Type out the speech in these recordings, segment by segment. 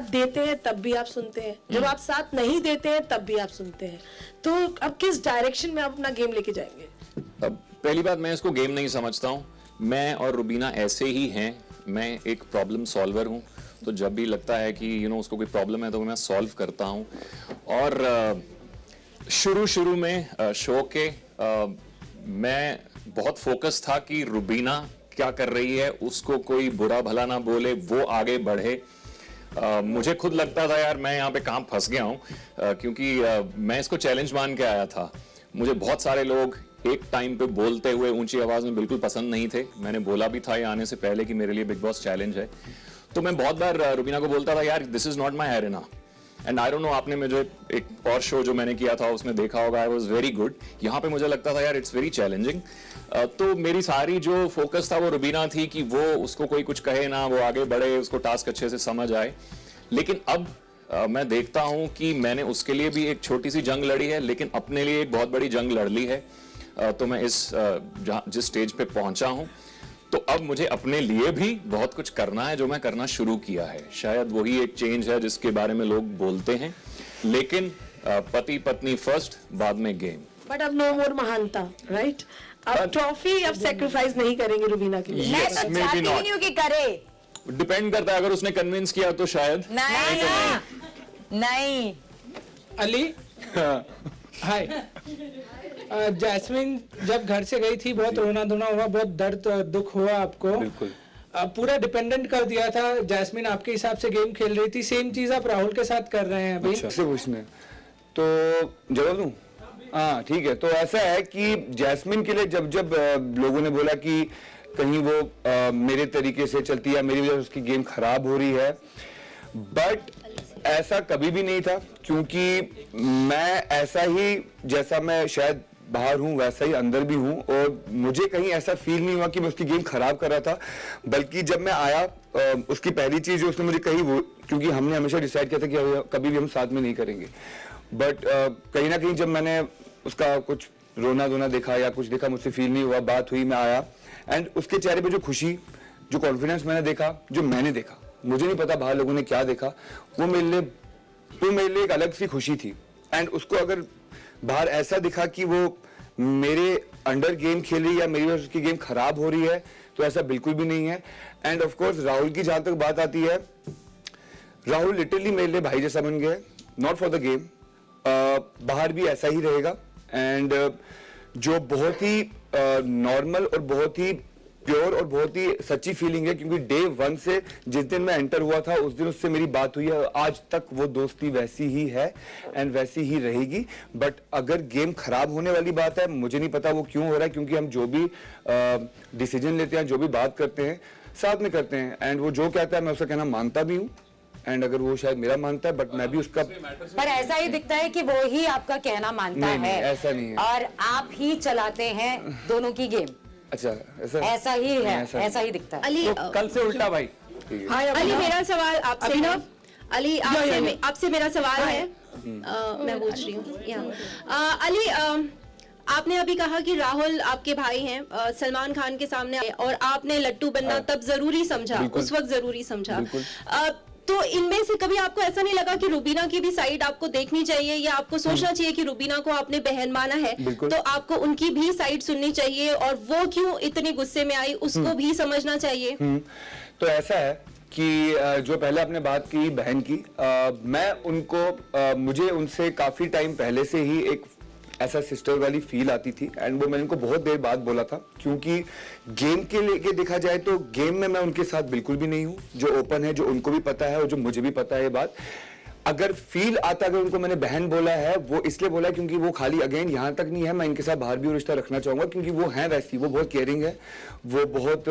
साथ देते हैं तब भी आप सुनते हैं, जब आप साथ नहीं देते हैं तब भी आप सुनते हैं, तो अब किस डायरेक्शन में आप अपना गेम लेके जाएंगे? अब पहली बात, मैं इसको गेम नहीं समझता हूँ। मैं और रुबीना ऐसे ही हैं। मैं एक प्रॉब्लम सॉल्वर हूँ, तो जब भी लगता है कि उसको कोई प्रॉब्लम है तो मैं सॉल्व करता हूँ। और शुरू में शो के मैं बहुत फोकस था कि रुबीना क्या कर रही है, उसको कोई बुरा भला ना बोले, वो आगे बढ़े। मुझे खुद लगता था यार मैं यहाँ पे कहाँ फंस गया हूँ, क्योंकि मैं इसको चैलेंज मान के आया था। मुझे बहुत सारे लोग एक टाइम पे बोलते हुए ऊंची आवाज में बिल्कुल पसंद नहीं थे। मैंने बोला भी था ये आने से पहले कि मेरे लिए बिग बॉस चैलेंज है। तो मैं बहुत बार रुबीना को बोलता था यार this is not my arena. And I don't know, आपने मुझे एक और शो जो मैंने किया था उसमें देखा होगा, आई वाज वेरी गुड। यहाँ पे मुझे लगता था यार इट्स वेरी चैलेंजिंग। तो मेरी सारी जो फोकस था वो रुबीना थी कि वो उसको कोई कुछ कहे ना, वो आगे बढ़े, उसको टास्क अच्छे से समझ आए। लेकिन अब मैं देखता हूं कि मैंने उसके लिए भी एक छोटी सी जंग लड़ी है, लेकिन अपने लिए एक बहुत बड़ी जंग लड़ ली है। तो मैं जिस स्टेज पे पहुंचा हूं, तो अब मुझे अपने लिए भी बहुत कुछ करना है, जो मैं करना शुरू किया है। शायद वही एक चेंज है जिसके बारे में लोग बोलते हैं, लेकिन पति पत्नी फर्स्ट, बाद में गेम। बट अब नो मोर महानता, राइट? अब ट्रॉफी अब सेक्रीफाइस नहीं करेंगे रुबीना के लिए। मैं तो चाहती नहीं हूँ कि करे। डिपेंड करता है, अगर उसने कन्विंस किया तो शायद। नहीं। अली, हाय। जैस्मिन जब घर से गई थी, बहुत रोना धोना हुआ, बहुत दर्द दुख हुआ आपको। बिल्कुल। पूरा डिपेंडेंट कर दिया था। जैस्मिन आपके हिसाब से गेम खेल रही थी, सेम चीज आप राहुल के साथ कर रहे हैं अभी। अच्छा। से पूछने तो जवाब दूं? हाँ ठीक है। तो ऐसा है कि जैस्मिन के लिए जब लोगों ने बोला कि कहीं वो मेरे तरीके से चलती है, मेरी वजह से उसकी गेम खराब हो रही है, बट ऐसा कभी भी नहीं था, क्योंकि मैं ऐसा ही, जैसा मैं शायद बाहर हूँ वैसा ही अंदर भी हूँ, और मुझे कहीं ऐसा फील नहीं हुआ कि मैं उसकी गेम खराब कर रहा था। बल्कि जब मैं आया, उसकी पहली चीज जो उसने मुझे कही, वो क्योंकि हमने हमेशा डिसाइड किया था कि कभी भी हम साथ में नहीं करेंगे, बट कहीं ना कहीं जब मैंने उसका कुछ रोना धोना देखा या कुछ देखा, मुझसे फील नहीं हुआ, बात हुई, मैं आया, एंड उसके चेहरे पे जो खुशी, जो कॉन्फिडेंस मैंने देखा, जो मैंने देखा, मुझे नहीं पता बाहर लोगों ने क्या देखा, वो मेरे लिए एक अलग सी खुशी थी। एंड उसको अगर बाहर ऐसा दिखा कि वो मेरे अंडर गेम खेल रही है या मेरी वजह से उसकी गेम खराब हो रही है, तो ऐसा बिल्कुल भी नहीं है। एंड ऑफ कोर्स राहुल की जहां तक बात आती है, राहुल लिटरली मेरे लिए भाई जैसा बन गया, नॉट फॉर द गेम। बाहर भी ऐसा ही रहेगा। एंड जो बहुत ही नॉर्मल और बहुत ही प्योर और बहुत ही सच्ची फीलिंग है, क्योंकि डे 1 से जिस दिन मैं एंटर हुआ था उस दिन उससे मेरी बात हुई है, आज तक वो दोस्ती वैसी ही है एंड वैसी ही रहेगी। बट अगर गेम खराब होने वाली बात है, मुझे नहीं पता वो क्यों हो रहा है, क्योंकि हम जो भी डिसीजन लेते हैं, जो भी बात करते हैं, साथ में करते हैं। एंड वो जो कहता है मैं उसका कहना मानता भी हूँ, एंड अगर वो शायद मेरा मानता है, बट मैं भी उसका। पर ऐसा ही दिखता है कि वो ही आपका कहना मानता है। नहीं, ऐसा नहीं है। और आप ही चलाते हैं दोनों की गेम। अच्छा, ऐसा ही है, ऐसा ही दिखता है। अली, तो कल से उल्टा भाई। अली मेरा सवाल आपसे ना, अली आपसे मेरा सवाल है, मैं पूछ रही हूँ। अली, आपने अभी कहा कि राहुल आपके भाई हैं, सलमान खान के सामने आए और आपने लट्टू बनना तब जरूरी समझा, उस वक्त जरूरी समझा। तो इनमें से कभी आपको ऐसा नहीं लगा कि रुबीना की भी साइड आपको देखनी चाहिए, या आपको सोचना चाहिए कि रुबीना को आपने बहन माना है तो आपको उनकी भी साइड सुननी चाहिए, और वो क्यों इतने गुस्से में आई उसको भी समझना चाहिए? तो ऐसा है कि जो पहले आपने बात की बहन की, मैं उनको मुझे उनसे काफी टाइम पहले से ही एक ऐसा सिस्टर वाली फील आती थी, एंड वो मैंने उनको बहुत देर बाद बोला था, क्योंकि गेम के लेके देखा जाए तो गेम में मैं उनके साथ बिल्कुल भी नहीं हूँ। जो ओपन है, जो उनको भी पता है और जो मुझे भी पता है ये बात। अगर फील आता, अगर उनको मैंने बहन बोला है, वो इसलिए बोला है क्योंकि वो खाली अगेन यहाँ तक नहीं है, मैं इनके साथ बाहर भी रिश्ता रखना चाहूंगा, क्योंकि वो हैं वैसी, वो बहुत केयरिंग है, वो बहुत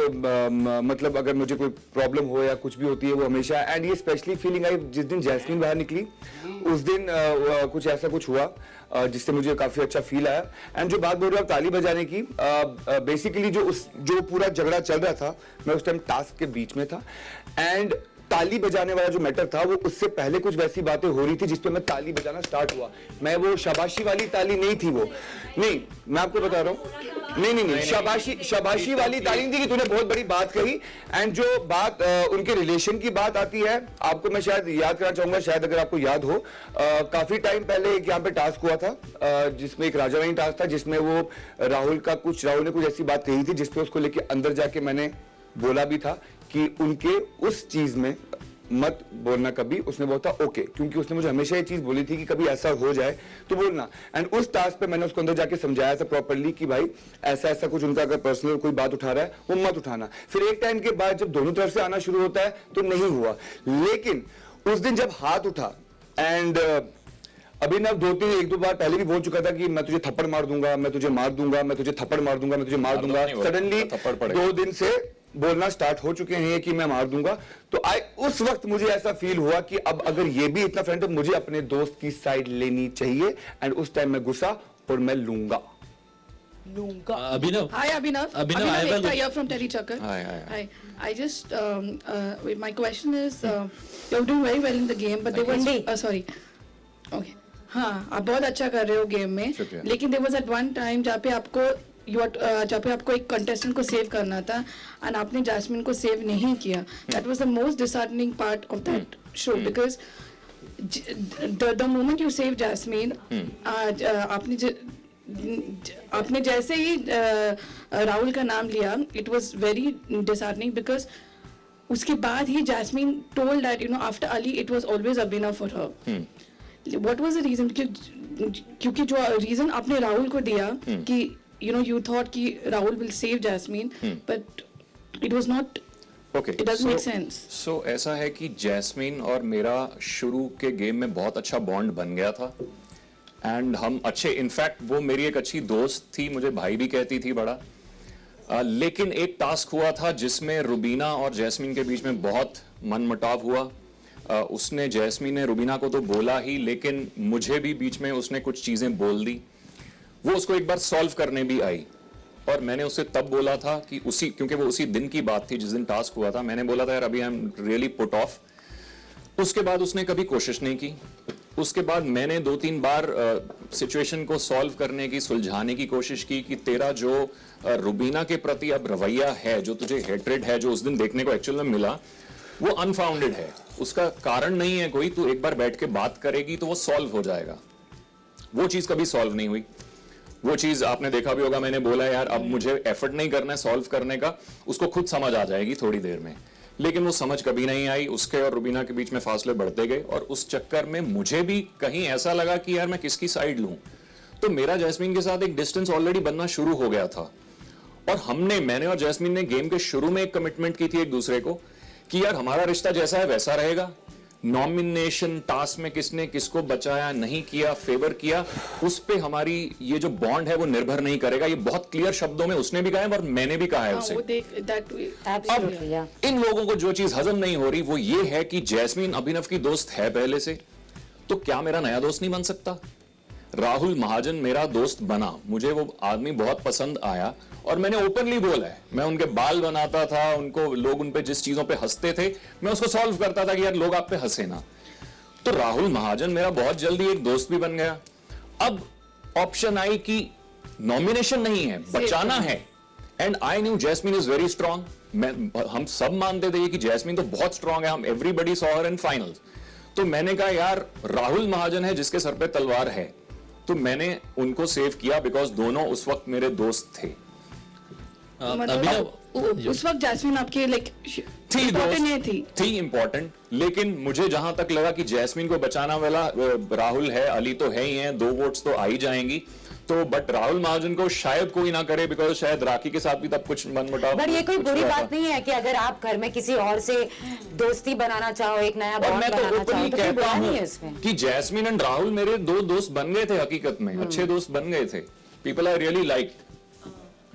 मतलब अगर मुझे कोई प्रॉब्लम हो या कुछ भी होती है वो हमेशा। एंड ये स्पेशली फीलिंग आई जिस दिन जैस्मिन बाहर निकली, उस दिन कुछ ऐसा कुछ हुआ जिससे मुझे काफी अच्छा फील आया। एंड जो बात बोल रहे हो ताली बजाने की, बेसिकली जो पूरा झगड़ा चल रहा था, मैं उस टाइम टास्क के बीच में था, एंड ताली बजाने वाला जो मैटर था वो उससे पहले कुछ वैसी बातें हो रही थी जिसपे मैं ताली बजाना स्टार्ट हुआ। मैं वो शाबाशी वाली ताली नहीं थी, वो नहीं, मैं आपको बता रहा हूँ नहीं, शाबाशी वाली तालीम थी कि तूने बहुत बड़ी बात कही। एंड जो बात उनके रिलेशन की बात आती है, आपको मैं शायद याद करना चाहूंगा, शायद अगर आपको याद हो, काफी टाइम पहले एक यहाँ पे टास्क हुआ था, जिसमें एक राजा रानी टास्क था, जिसमें वो राहुल ने कुछ ऐसी बात कही थी जिसपे उसको लेके अंदर जाके मैंने बोला भी था कि उनके उस चीज में मत बोलना कभी। उसने बोला था ओके, क्योंकि उसने मुझे हमेशा ये चीज बोली थी कि कभी ऐसा हो जाए तो बोलना। एंड उस टास्क पे मैंने उसको अंदर जाके समझाया था प्रॉपर्ली कि भाई ऐसा कुछ उनका अगर पर्सनल कोई बात उठा रहा है वो मत उठाना। फिर एक टाइम के बाद जब दोनों तरफ से आना शुरू होता है तो नहीं हुआ, लेकिन उस दिन जब हाथ उठा एंड अभिनव एक दो बार पहले भी बोल चुका था कि मैं तुझे थप्पड़ मार दूंगा, मैं तुझे मार दूंगा, मैं तुझे थप्पड़ मार दूंगा, मैं तुझे मार दूंगा। सडनली 2 दिन से बोलना स्टार्ट हो चुके हैं कि मैं मार दूंगा। तो उस वक्त मुझे ऐसा फील हुआ कि अब अगर ये भी इतना फ्रेंड, तो मुझे अपने दोस्त की साइड लेनी चाहिए। एंड उस टाइम मैं गुस्सा और मैं लूंगा। Abhinav. Hi, Abhinav. Abhinav, I have a Ekta here from Telechakkar. Hi. I just, my question is, you're doing very well in the game, but there was, sorry. Okay. हाँ, आप बहुत अच्छा कर रहे हो गेम में, शुक्रिया। लेकिन there was at one time जहाँ पे आपको एक कंटेस्टेंट को सेव करना था and आपने जैस्मिन को सेव नहीं किया. That was the most disheartening part of that show because the moment you save Jasmine, आपने जैसे ही राहुल का नाम लिया, it was very disheartening because उसके बाद ही Jasmine told that after Ali it was always Abhinav for her. What was the reason? क्योंकि जो reason आपने राहुल को दिया कि you thought कि Rahul will save Jasmine, but it was not. Okay, it doesn't make sense. So ऐसा है कि जैस्मीन और मेरा शुरू के गेम में बहुत अच्छा बॉन्ड बन गया था एंड हम अच्छे, इनफैक्ट वो मेरी एक अच्छी दोस्त थी, मुझे भाई भी कहती थी बड़ा। लेकिन एक टास्क हुआ था जिसमें रुबीना और जैस्मीन के बीच में बहुत मनमुटाव हुआ। उसने जैस्मीन ने रुबीना को तो बोला ही, लेकिन मुझे भी बीच में उसने कुछ चीजें बोल दी। वो उसको एक बार सॉल्व करने भी आई और मैंने उससे तब बोला था कि क्योंकि वो उसी दिन की बात थी जिस दिन टास्क हुआ था, मैंने बोला था यार अभी I am really put off. उसके बाद उसने कभी कोशिश नहीं की। उसके बाद मैंने 2-3 बार सिचुएशन को सॉल्व करने की, सुलझाने की कोशिश की कि तेरा जो रुबीना के प्रति अब रवैया है, जो तुझे हेट्रेड है, जो उस दिन देखने को एक्चुअल में मिला, वो अनफाउंडेड है, उसका कारण नहीं है कोई। तू एक बार बैठ के बात करेगी तो वो सॉल्व हो जाएगा। वो चीज कभी सॉल्व नहीं हुई। वो चीज आपने देखा भी होगा, मैंने बोला यार अब मुझे एफर्ट नहीं करना है सॉल्व करने का, उसको खुद समझ आ जाएगी थोड़ी देर में, लेकिन वो समझ कभी नहीं आई। उसके और रुबीना के बीच में फासले बढ़ते गए और उस चक्कर में मुझे भी कहीं ऐसा लगा कि यार मैं किसकी साइड लूं। तो मेरा जैस्मीन के साथ एक डिस्टेंस ऑलरेडी बनना शुरू हो गया था और मैंने और जैस्मीन ने गेम के शुरू में एक कमिटमेंट की थी एक दूसरे को कि यार हमारा रिश्ता जैसा है वैसा रहेगा। नॉमिनेशन टास्क में किसने किसको बचाया, नहीं किया, फेवर किया, उस पे हमारी ये जो बॉन्ड है वो निर्भर नहीं करेगा। ये बहुत क्लियर शब्दों में उसने भी कहा है और मैंने भी कहा है उसे। अब इन लोगों को जो चीज हजम नहीं हो रही वो ये है कि जैस्मीन अभिनव की दोस्त है पहले से, तो क्या मेरा नया दोस्त नहीं बन सकता? राहुल महाजन मेरा दोस्त बना, मुझे वो आदमी बहुत पसंद आया और मैंने ओपनली बोला है, मैं उनके बाल बनाता था, उनको लोग उन पे जिस चीजों पे हंसते थे मैं उसको सॉल्व करता था कि यार लोग आप पे हंसे ना। तो राहुल महाजन मेरा बहुत जल्दी एक दोस्त भी बन गया। अब ऑप्शन आई कि नॉमिनेशन नहीं है, बचाना है, and I knew jasmine is very strong. हम सब मानते थे कि जैस्मीन तो बहुत स्ट्रांग है, हम एवरीबडी सॉ हर इन फाइनल्स। तो मैंने कहा यार राहुल महाजन है जिसके सर पे तलवार है, तो मैंने उनको सेव किया बिकॉज दोनों उस वक्त मेरे दोस्त थे। उस वक्त जैस्मिन आपके थी इंपॉर्टेंट, लेकिन मुझे जहां तक लगा कि जैस्मिन को बचाना वाला राहुल है, अली तो है ही है, 2 वोट्स तो आ ही जाएंगी, तो बट राहुल महाजन को शायद कोई ना करे बिकॉज शायद राखी के साथ भी तब कुछ मनमुटाव। बट ये कोई बुरी बात नहीं है कि अगर आप घर में किसी और से दोस्ती बनाना चाहो, एक नया बॉन्ड बनाना चाहो, तो कोई बुरा नहीं है इसमें। कि जैस्मिन एंड राहुल मेरे 2 दोस्त बन गए थे, हकीकत में अच्छे दोस्त बन गए थे। People I really like.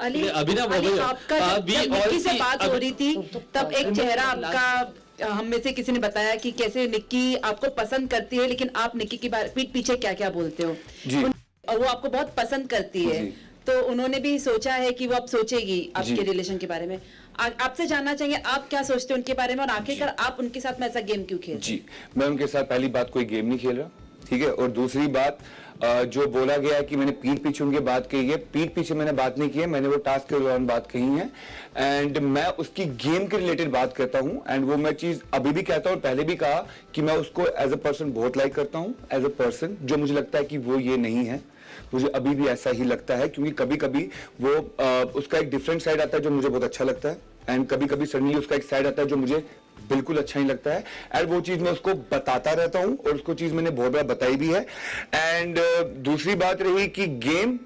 Ali Abhinav, आपका जब निक्की से बात हो रही थी तब एक चेहरा आपका हम में से किसी ने बताया कि कैसे निक्की आपको पसंद करती है, लेकिन आप निक्की की पीठ पीछे क्या क्या बोलते हो और वो आपको बहुत पसंद करती है, तो उन्होंने भी सोचा है कि वो अब सोचेगी आपके रिलेशन के बारे में। आपसे जानना चाहिए आप क्या सोचते हो उनके बारे में और आखिरकार आप उनके साथ में ऐसा गेम क्यों खेल? जी, मैं उनके साथ पहली बात कोई गेम नहीं खेल रहा, ठीक है। और दूसरी बात जो बोला गया है कि मैंने पीठ पीछे उनकी बात कही है, पीठ पीछे मैंने बात नहीं की है, मैंने वो टास्क के दौरान बात कही है एंड मैं उसकी गेम के रिलेटेड बात करता हूं एंड वो मैं चीज अभी भी कहता हूं, पहले भी कहा कि मैं उसको एज अ पर्सन बहुत लाइक करता हूं, एज अ पर्सन जो मुझे लगता है कि वो ये नहीं है, मुझे अभी भी ऐसा ही लगता है, क्योंकि कभी कभी वो उसका एक डिफरेंट साइड आता है जो मुझे बहुत अच्छा लगता है एंड कभी कभी सडनली उसका एक साइड आता है जो मुझे बिल्कुल अच्छा नहीं लगता है एंड वो चीज मैं उसको बताता रहता हूं और उसको चीज मैंने बहुत बार बताई भी है। एंड दूसरी बात रही कि गेम,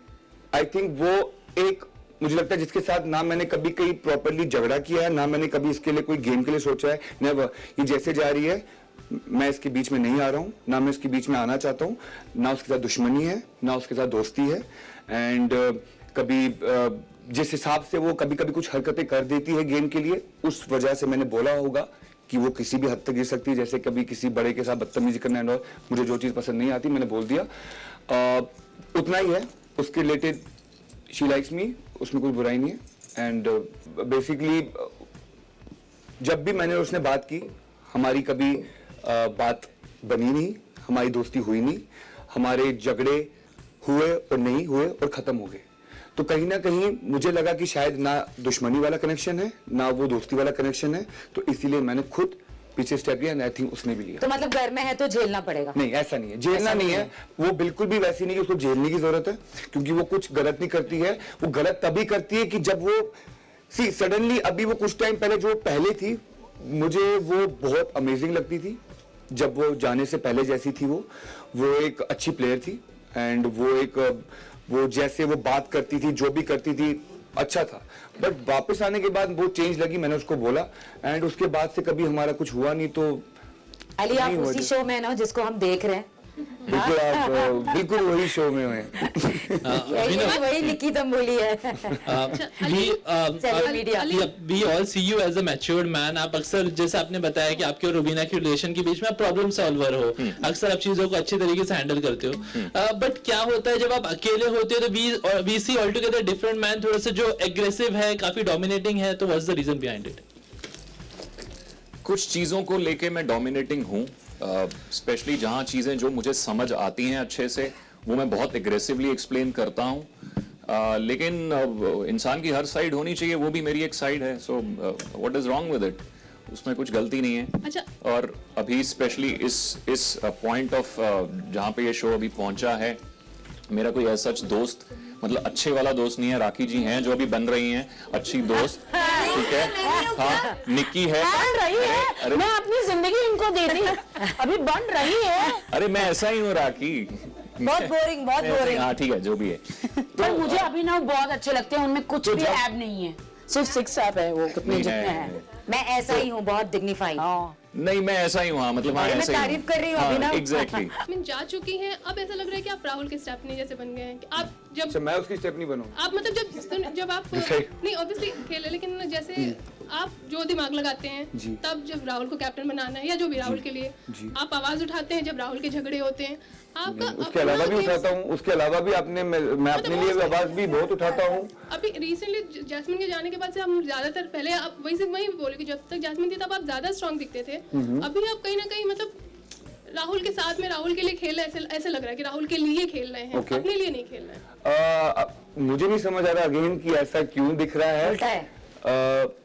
आई थिंक वो एक मुझे लगता है जिसके साथ ना मैंने कभी कहीं प्रॉपरली झगड़ा किया है, ना मैंने कभी इसके लिए कोई गेम के लिए सोचा है, नेवर। ये जैसे जा रही है मैं इसके बीच में नहीं आ रहा हूं, ना मैं इसके बीच में आना चाहता हूं, ना उसके साथ दुश्मनी है ना उसके साथ दोस्ती है एंड कभी जिस हिसाब से वो कभी कभी कुछ हरकतें कर देती है गेम के लिए, उस वजह से मैंने बोला होगा कि वो किसी भी हद तक गिर सकती है, जैसे कभी किसी बड़े के साथ बदतमीजी करना एंड ऑल, मुझे जो चीज पसंद नहीं आती मैंने बोल दिया, उतना ही है। उसके रिलेटेड शी लाइक्स मी, उसमें कोई बुराई नहीं है एंड बेसिकली जब भी मैंने उसने बात की हमारी कभी बात बनी नहीं, हमारी दोस्ती हुई नहीं, हमारे झगड़े हुए और नहीं हुए और खत्म हो गए। तो कहीं ना कहीं मुझे लगा कि शायद ना दुश्मनी वाला कनेक्शन है ना वो दोस्ती वाला कनेक्शन है, तो इसीलिए मैंने खुद पीछे स्टेप लिया एंड आई थिंक उसने भी लिया। तो मतलब घर में है तो झेलना पड़ेगा? नहीं, ऐसा नहीं है, झेलना नहीं है, वो बिल्कुल भी वैसी नहीं कि उसको झेलने की जरूरत है, क्योंकि वो कुछ गलत नहीं करती है। वो गलत तभी करती है कि जब वो सडनली, अभी वो कुछ टाइम पहले जो पहले थी मुझे वो बहुत अमेजिंग लगती थी, जब वो जाने से पहले जैसी थी वो एक अच्छी प्लेयर थी एंड वो जैसे वो बात करती थी, जो भी करती थी अच्छा था, बट वापस आने के बाद वो चेंज लगी, मैंने उसको बोला एंड उसके बाद से कभी हमारा कुछ हुआ नहीं। तो अली आप उसी शो में ना जिसको हम देख रहे हैं, बिल्कुल आप बिल्कुल वही शो में हैं। वही निकी तुम बोली है। we all see you as a matured man. आप अक्सर जैसे आपने बताया कि आपके और रुबीना के रिलेशन के बीच में आप प्रॉब्लम सॉल्वर हो, अक्सर आप चीजों को अच्छे तरीके से हैंडल करते हो, बट क्या होता है जब आप अकेले होते हो तो we see altogether different man, थोड़ा सा जो एग्रेसिव है, काफी डोमिनेटिंग है, तो what's the reason behind it? कुछ चीज़ों को लेके मैं डोमिनेटिंग हूँ, स्पेशली जहाँ चीज़ें जो मुझे समझ आती हैं अच्छे से वो मैं बहुत एग्रेसिवली एक्सप्लेन करता हूँ, लेकिन इंसान की हर साइड होनी चाहिए, वो भी मेरी एक साइड है, so what is wrong with it, उसमें कुछ गलती नहीं है। अच्छा। और अभी स्पेशली इस पॉइंट ऑफ जहाँ पे ये शो अभी पहुंचा है, मेरा कोई ऐसा दोस्त, मतलब अच्छे वाला दोस्त नहीं है, राखी जी हैं जो अभी बन रही हैं अच्छी दोस्त, ठीक है, हाँ निक्की है, बन रही है, अरे मैं अपनी जिंदगी इनको दे दी, अभी बन रही है। अरे मैं ऐसा ही हूँ राखी, बहुत बोरिंग, बहुत बोरिंग। हाँ ठीक है, जो भी है। पर मुझे अभिनव बहुत अच्छे लगते हैं, उनमें कुछ भी ऐब नहीं है, सिर्फ सिक्स ऐप है वो कितने जितने हैं। मैं ऐसा ही हूँ, बहुत डिग्निफाइड। नहीं मैं ऐसा ही हूँ, हाँ मतलब हाँ मैं ऐसा ही तारीफ कर रही हूँ अभिनव। एग्जैक्टली। मैं जा चुकी हैं, अब ऐसा लग रहा है कि आप राहुल के स्टेपनी जैसे बन गए हैं कि आप जब अच्छा, मैं उसकी स्टेप नहीं बनूं? आप मतलब जब आप नहीं ऑब्वियसली खेले, लेकिन जैसे आप जो दिमाग लगाते हैं तब जब राहुल को कैप्टन बनाना है या जो भी राहुल के लिए आप आवाज उठाते हैं, जब राहुल के झगड़े होते हैं आपका उसके अलावा भी उठाता हूँ, उसके अलावा भी अपने मैं अपने लिए आवाज भी बहुत उठाता हूँ। अभी रिसेंटली जैस्मिन के जाने के बाद से हम ज्यादातर, पहले आप वही बोले कि जब तक जैस्मिन थी तब आप ज्यादा स्ट्रांग दिखते थे, अभी आप कहीं ना कहीं मतलब राहुल के साथ में राहुल के लिए खेल रहे हैं, ऐसे लग रहा है कि राहुल के लिए खेल रहे हैं, अपने लिए नहीं खेल रहे हैं। मुझे नहीं समझ आ रहा अगेन कि ऐसा क्यों दिख रहा है। उल्टा है,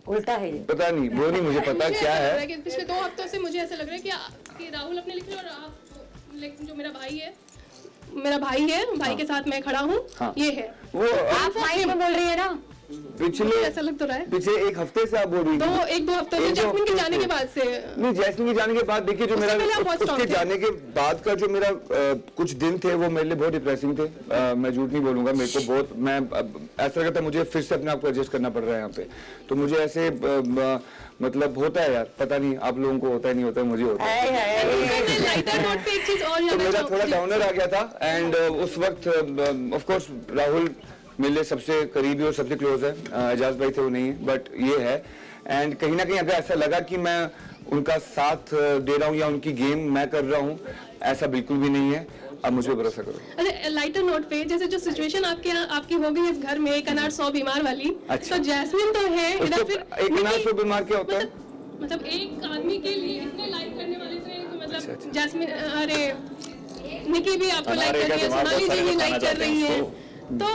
उल्टा है ये। पता नहीं, वो नहीं मुझे पता क्या है। पिछले 2 हफ्तों से मुझे ऐसा लग रहा है कि राहुल अपने लिए और आप, लेकिन जो मेरा भाई है, भाई के साथ मैं खड़ा हूँ, ये है वो आप माइक में बोल रही है ना? पिछले ऐसा लग तो रहा है पिछले 1 हफ्ते से आप बोल रही थी। 1-2 हफ्तों से जैस्मिन के जाने के बाद से नहीं, जैस्मिन के जाने के बाद देखिए जो मेरा उसके जाने के बाद का जो मेरा कुछ दिन थे वो मेरे लिए बहुत डिप्रेसिंग थे। मैं झूठ नहीं बोलूंगा, मेरे को बहुत, मैं ऐसा लगता मुझे फिर से अपने आप को एडजस्ट करना पड़ रहा है यहाँ पे, तो मुझे ऐसे मतलब होता है यार, पता नहीं आप लोगों को होता है नहीं होता है, मुझे होता है। तो मेरा थोड़ा डाउनर आ गया था एंड उस वक्त ऑफ कोर्स राहुल मेरे लिए सबसे करीबी और सबसे क्लोज है, एजाज भाई थे वो नहीं है, बट ये है एंड कहीं ना कहीं अगर ऐसा लगा कि मैं उनका साथ दे रहा हूँ या उनकी गेम मैं कर रहा हूँ, ऐसा बिल्कुल भी नहीं है, अब मुझे भरोसा करो। अच्छा, लाइटर नोट पे जैसे जो सिचुएशन आपकी हो गई इस घर में, एक अनार 100 बीमार वाली, तो जैस्मिन तो है इधर, फिर एक अनार 100 बीमार क्या होता है? मतलब एक आदमी के लिए इतने लाइक करने वाले थे, मतलब जैस्मिन, अरे निकी भी आपको लाइक कर रही है, सोनाली जी भी लाइक कर रही है, तो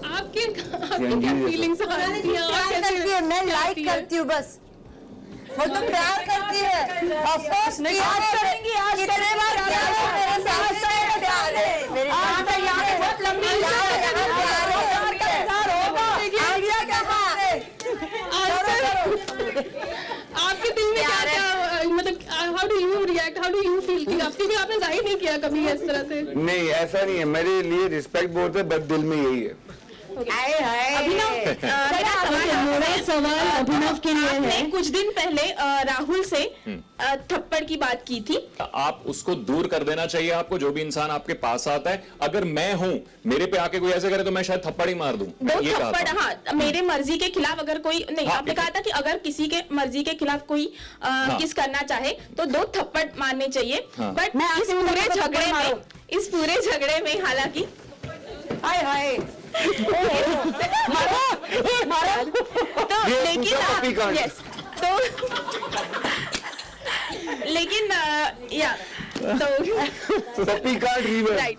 आपके क्या फीलिंग्स आती हैं? मैं लाइक करती हूँ बस, वो तो प्यार करती है। ऑफ कोर्स प्यार करेंगी, आज कितने बार प्यार है मेरे साथ, प्यार है मेरे साथ, यहाँ पे बहुत लंबी प्यार का इंतजार होगा, आइडिया कैसा है? आपके दिल में क्या क्या, मतलब how do you react, how do you feel, कि आपके भी आपने जाहिर नहीं किया कभी इस तरह से? नहीं, ऐसा नहीं है, मेरे लिए रिस्पेक्ट बोलते हैं, बस दिल में यही है। मेरा सवाल अभिनव के लिए है। कुछ दिन पहले राहुल से थप्पड़ की बात की थी। आप उसको दूर कर देना चाहिए आपको, जो भी इंसान आपके पास आता है। अगर मैं हूं, मेरे पे आके कोई ऐसे करे तो मैं शायद थप्पड़ ही मार दूं। दो थप्पड़, हाँ, मेरे मर्जी के खिलाफ अगर कोई नहीं, आपने कहा था कि अगर किसी के मर्जी के खिलाफ कोई किस करना चाहे तो 2 थप्पड़ मारने चाहिए। बट इस पूरे झगड़े में हालांकि हाय हाय तो लेकिन यस, तो लेकिन या तो पप्पी कार्ड राइट,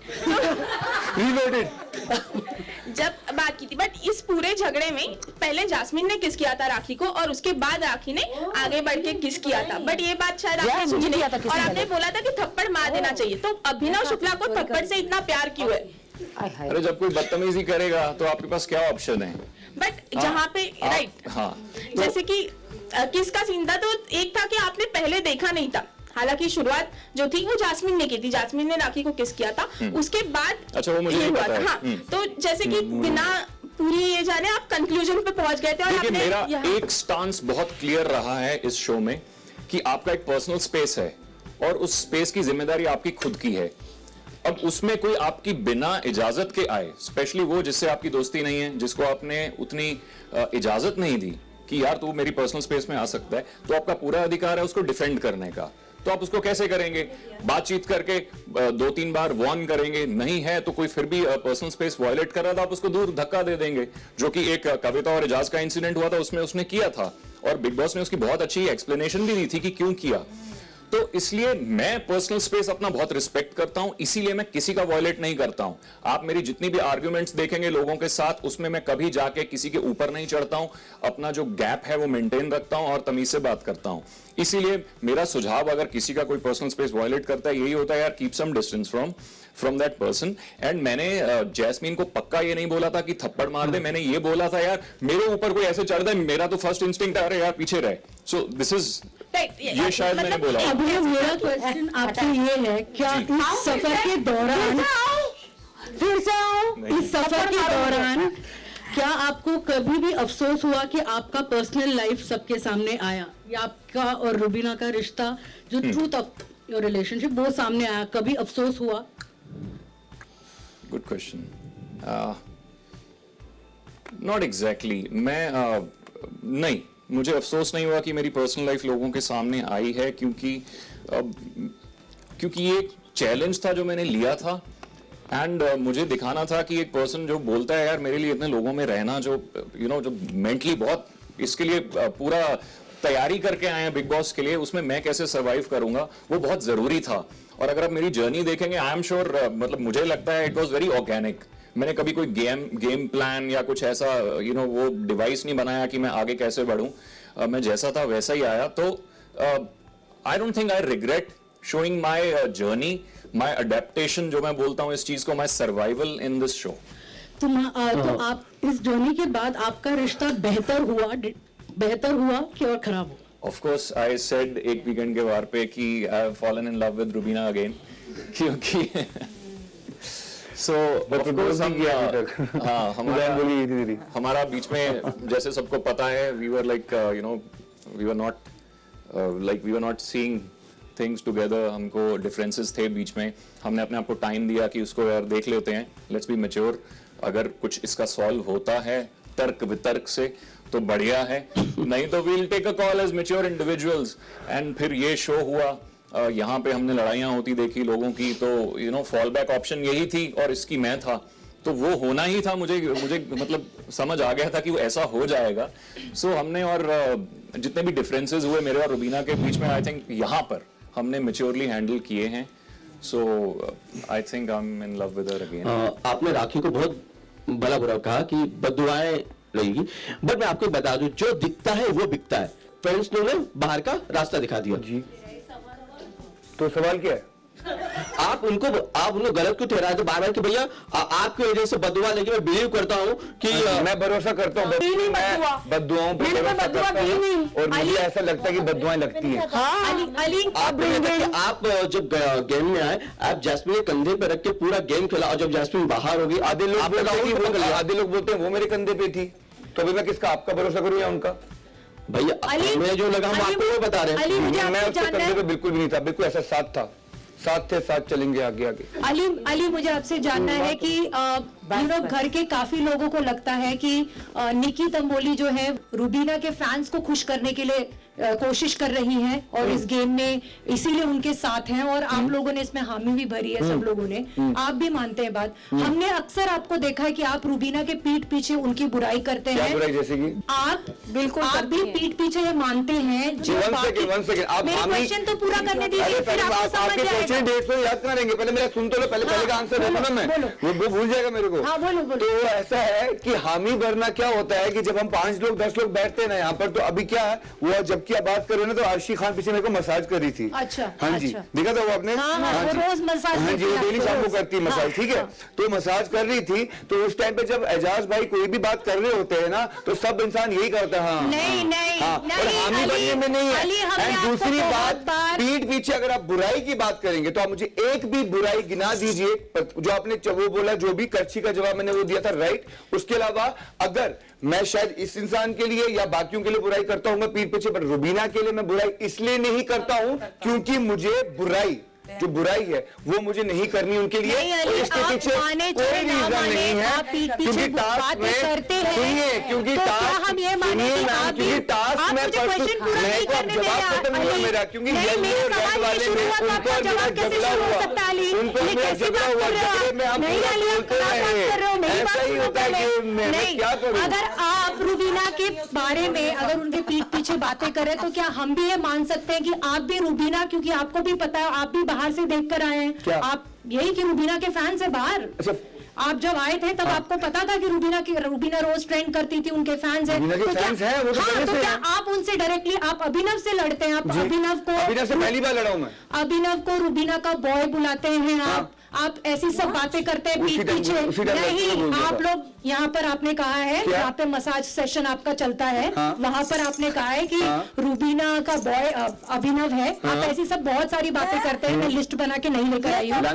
जब बात की थी, बट इस पूरे झगड़े में पहले जास्मिन ने किस किया था राखी को, और उसके बाद राखी ने आगे बढ़ के किस किया था। बट ये बात शायद आपने सुनी नहीं, और आपने बोला था कि थप्पड़ मार देना चाहिए। तो अभिनव शुक्ला को थप्पड़ से इतना प्यार क्यों है? अरे जब कोई बदतमीजी करेगा तो आपके पास क्या ऑप्शन है? बट जहाँ पे राइट, हाँ, जैसे कि किस का सीन था, तो एक था कि आपने पहले देखा नहीं था, हालांकि शुरुआत जो थी वो जास्मिन ने की थी, जास्मिन ने राखी को किस किया था, उसके बाद अच्छा वो मुझे नहीं हुआ पता था। है। हाँ, तो जैसे कि बिना पूरी ये जाने आप कंक्लूजन पे पहुंच गए थे, और देखिए मेरा आपने एक स्टांस बहुत क्लियर रहा है इस शो में कि आपका एक पर्सनल स्पेस है और उस स्पेस की जिम्मेदारी आपकी खुद की है। अब उसमें कोई आपकी बिना इजाजत के आए, स्पेशली वो जिससे आपकी दोस्ती नहीं है, जिसको आपने उतनी इजाजत नहीं दी कि यार तू मेरी पर्सनल स्पेस में आ सकता है, तो आपका पूरा अधिकार है उसको डिफेंड करने का। तो आप उसको कैसे करेंगे? बातचीत करके 2-3 बार वार्न करेंगे, नहीं है तो कोई फिर भी पर्सनल स्पेस वायलेट कर रहा था, आप उसको दूर धक्का दे देंगे, जो कि एक कविता और एजाज का इंसिडेंट हुआ था, उसमें उसने किया था और बिग बॉस ने उसकी बहुत अच्छी एक्सप्लेनेशन भी दी थी कि क्यों किया। तो इसलिए मैं पर्सनल स्पेस अपना बहुत रिस्पेक्ट करता हूं, इसीलिए मैं किसी का वायलेट नहीं करता हूं। आप मेरी जितनी भी आर्ग्यूमेंट्स देखेंगे लोगों के साथ, उसमें मैं कभी जाके किसी के ऊपर नहीं चढ़ता हूं, अपना जो गैप है वो मेंटेन रखता हूं और तमीज से बात करता हूं। इसीलिए मेरा सुझाव, अगर किसी का कोई पर्सनल स्पेस वायलेट करता है, यही होता है यार, keep some distance from that person. And मैंने जैस्मीन को पक्का ये नहीं बोला था कि थप्पड़ मार दे, मैंने ये बोला था यार मेरे ऊपर कोई ऐसे चढ़ दे, मेरा तो फर्स्ट इंस्टिंक्ट है अरे यार पीछे रहे। सो दिस इज, ये शायद मैंने बोला। अभी मेरा क्वेश्चन आपसे ये है, क्या इस सफर के दौरान इस सफर के दौरान क्या आपको कभी भी अफसोस हुआ कि आपका पर्सनल लाइफ सबके सामने आया, या आपका और रुबीना का रिश्ता जो ट्रूथ ऑफ योर रिलेशनशिप वो सामने आया, कभी अफसोस हुआ? Good question. नॉट एग्जैक्टली, मैं नहीं, मुझे अफसोस नहीं हुआ कि मेरी पर्सनल लाइफ लोगों के सामने आई है, क्योंकि ये एक चैलेंज था जो मैंने लिया था। एंड मुझे दिखाना था कि एक पर्सन जो बोलता है यार मेरे लिए इतने लोगों में रहना, जो जो मेंटली बहुत इसके लिए पूरा तैयारी करके आए हैं बिग बॉस के लिए, उसमें मैं कैसे सर्वाइव करूंगा, वो बहुत जरूरी था। और अगर आप मेरी जर्नी देखेंगे, आई एम श्योर, मतलब मुझे लगता है इट वॉज वेरी ऑर्गेनिक। मैंने कभी कोई गेम प्लान या कुछ ऐसा वो डिवाइस नहीं बनाया कि मैं आगे कैसे बढ़ूं। मैं जैसा था वैसा ही आया। तो I don't think I regret showing my journey, my adaptation, जो मैं बोलता हूं इस चीज को, my survival in this show. तो आप इस जर्नी के बाद आपका रिश्ता बेहतर हुआ कि और खराब हुआ? ऑफ कोर्स आई सेड एक वीकेंड के बार पे कि I have fallen in love with Rubina again, क्योंकि सो हमारा बीच में, जैसे सबको पता है, we were like we were not seeing things together. हमको डिफरेंसेस थे बीच में, हमने अपने आप को टाइम दिया कि उसको यार देख लेते हैं, लेट्स बी मैच्योर, अगर कुछ इसका सॉल्व होता है तर्क वितर्क से तो बढ़िया है, नहीं तो we'll take a call as mature individuals. And फिर ये शो हुआ, यहाँ पे हमने लड़ाइयाँ होती देखी लोगों की, तो फॉल बैक ऑप्शन यही थी और इसकी मैं था, तो वो होना ही था। मुझे मतलब समझ आ गया था कि वो ऐसा हो जाएगा। सो हमने, और जितने भी डिफरेंसेस हुए मेरे और रुबीना के बीच में, आई थिंक यहाँ पर हमने मैच्योरली हैंडल किए हैं। So I think I'm in love with her again. आपने राखी को बहुत भला बुरा कहा कि बददुआएं रहेगी, बट मैं आपको बता दूं जो दिखता है वो बिकता है। फ्रेंड्स ने बाहर का रास्ता दिखा दिया जी। तो सवाल क्या है? आप उनको गलत क्यों ठहरा दो बार-बार कि भैया आपकी वजह से बददुआ लेके मैं बिलीव करता हूँ कि मैं भरोसा करता हूँ, मैं बददुआओं पे भरोसा करता हूँ और मुझे ऐसा लगता है कि बददुआएं लगती हैं। आप जब गेम में आए, आप जैस्मिन के कंधे पे रख के पूरा गेम खेला और जब जैस्मिन बाहर होगी आधे लोग बोलते हैं वो मेरे कंधे पे थी, तो अभी मैं किसका, आपका भरोसा करूँ या उनका? भैया हमें जो लगा हम आपको वो बता रहे हैं। मैं उसके कंधे पे बिल्कुल भी नहीं था, बिल्कुल ऐसा साथ था, साथ थे, साथ चलेंगे आगे आगे। अली मुझे आपसे जानना है कि घर के काफी लोगों को लगता है कि निकी तंबोली जो है रूबीना के फैंस को खुश करने के लिए कोशिश कर रही हैं और इस गेम में इसीलिए उनके साथ हैं और आप लोगों ने इसमें हामी भी भरी है, सब लोगों ने, आप भी मानते हैं बात। हमने अक्सर आपको देखा है कि आप रूबीना के पीठ पीछे उनकी बुराई करते हैं। बुराई जैसे कि आप बिल्कुल आप भी पीठ पीछे ये मानते हैं जो मेरे क्वेश्चन तो पूरा करने दीजिए, फिर आपको समझ जाएगा। याद करेंगे, पहले मेरा सुन तो लो, पहले का आंसर देता ना मैं, वो भूल जाएगा मेरे को। हाँ, बोलो। तो ऐसा है कि हामी भरना क्या होता है कि जब हम 5 लोग 10 लोग बैठते हैं ना यहाँ पर, तो अभी क्या है वो जबकि आप बात कर रहे हो ना, तो आरशी खान पीछे मेरे को मसाज कर रही थी। अच्छा, हाँ जी, देखा था वो आपने? वो रोज मसाज, हाँ जी, वो डेली शाम को करती है मसाज, ठीक है। तो मसाज कर रही थी, तो उस टाइम पे जब एजाज भाई कोई भी बात कर रहे होते हैं ना, तो सब इंसान यही करता है, हाँ, और हामी बनने में नहीं है। दूसरी बात, पीठ पीछे अगर आप बुराई की बात करेंगे तो आप मुझे एक भी बुराई गिना दीजिए, जो आपने वो बोला, जो भी करछी का जवाब मैंने वो दिया था, राइट। उसके अलावा अगर मैं शायद इस इंसान के लिए या बाकियों के लिए बुराई करता हूं मैं पीठ पीछे, पर रुबीना के लिए मैं बुराई इसलिए नहीं करता हूं क्योंकि मुझे बुराई जो बुराई है वो मुझे नहीं करनी उनके लिए, और इसके पीछे कोई रीजन नहीं है, क्योंकि टास्क में सुनिए, क्योंकि टास्क में जवाब खत्म हुआ मेरा, क्योंकि येलो रेड वाले में उन पर मेरा झगड़ा हुआ, उन पर मेरा झगड़ा हुआ, झगड़े में हम बोलते रहे, ऐसा ही होता है कि मैं क्या करूं। अगर आप रूबीना के बारे में अगर उनके पीठ पीछे बातें करें तो क्या हम भी ये मान सकते हैं कि आप भी रूबीना, क्योंकि आपको भी पता है, आप भी बाहर से देखकर आए हैं, आप यही कि रूबीना के फैंस है बाहर। आप जब आए थे तब आपको पता था कि रूबीना रोज ट्रेंड करती थी, उनके फैंस हैं, तो क्या आप उनसे डायरेक्टली आप अभिनव से लड़ते हैं? आप अभिनव से पहली बार लड़ा हूं मैं। अभिनव को रूबीना का बॉय बुलाते हैं आप ऐसी सब बातें करते हैं पीठ पीछे। नहीं, आप लोग यहाँ पर आपने कहा है, यहाँ पे मसाज सेशन आपका चलता है, वहाँ पर आपने कहा है कि रूबीना का बॉय अभिनव है। आप ऐसी सब बहुत सारी बातें करते हैं, मैं लिस्ट बना के नहीं लेकर आई हूँ। हाँ,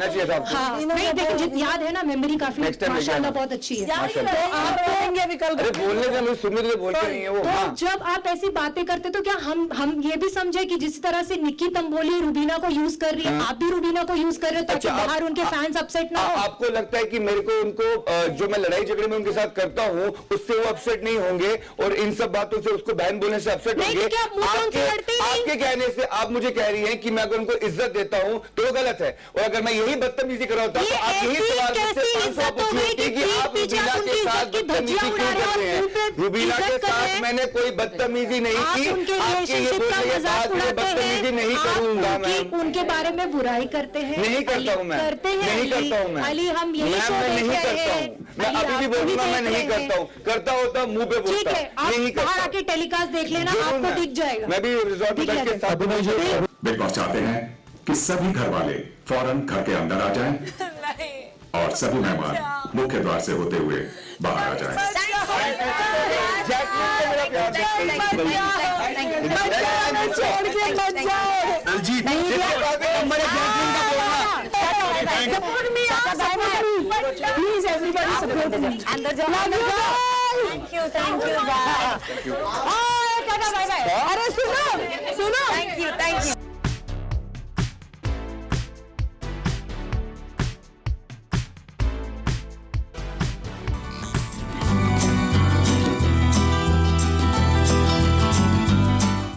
नहीं देखो, याद है ना, मेमोरी काफी माशाल्लाह बहुत अच्छी है। तो आप जब आप ऐसी बातें करते तो क्या हम ये भी समझे कि जिस तरह से निकी तंबोली रूबीना को यूज कर रही है, आप भी रूबीना को यूज कर रहे हो ताकि बाहर उनके फैंस अपसेट ना हो? आपको लगता है कि मेरे को उनको जो मैं लड़ाई झगड़े में उनके साथ करता हूँ उससे वो अपसेट नहीं होंगे और इन सब बातों से उसको बहन बोलने से अपसेट होंगे? आपके कहने से आप मुझे कह रही हैं कि मैं अगर उनको इज्जत देता हूँ तो वो गलत है, और अगर मैं यही बदतमीजी कराता हूँ तो आप यही सवाल मुझसे कि आप रूबीना के साथ बदतमीजी क्यों करते हैं? रूबीना के साथ मैंने कोई बदतमीजी नहीं की, आपके ये बोलने के बाद मैं बदतमीजी नहीं करूंगा। मैं उनके बारे में बुराई करते हैं? नहीं करता हूँ मैं, नहीं करता हूँ मैं। अली, हम यही नहीं करता हूँ, मैं अभी भी बोलूंगा मैं नहीं करता हूँ, करता होता मुंह पे बोलता, नहीं करता। बाहर आके टेलीकास्ट देख लेना, आपको दिख जाएगा। मैं भी रिजॉर्ट के साथ बिग बॉस चाहते हैं कि सभी घर वाले फौरन घर के अंदर आ जाएं और सभी मेहमान मुख्य द्वार से होते हुए बाहर आ जाएं। Please, everybody support me. Thank you. Bye. Bye. अरे सुनो, thank you.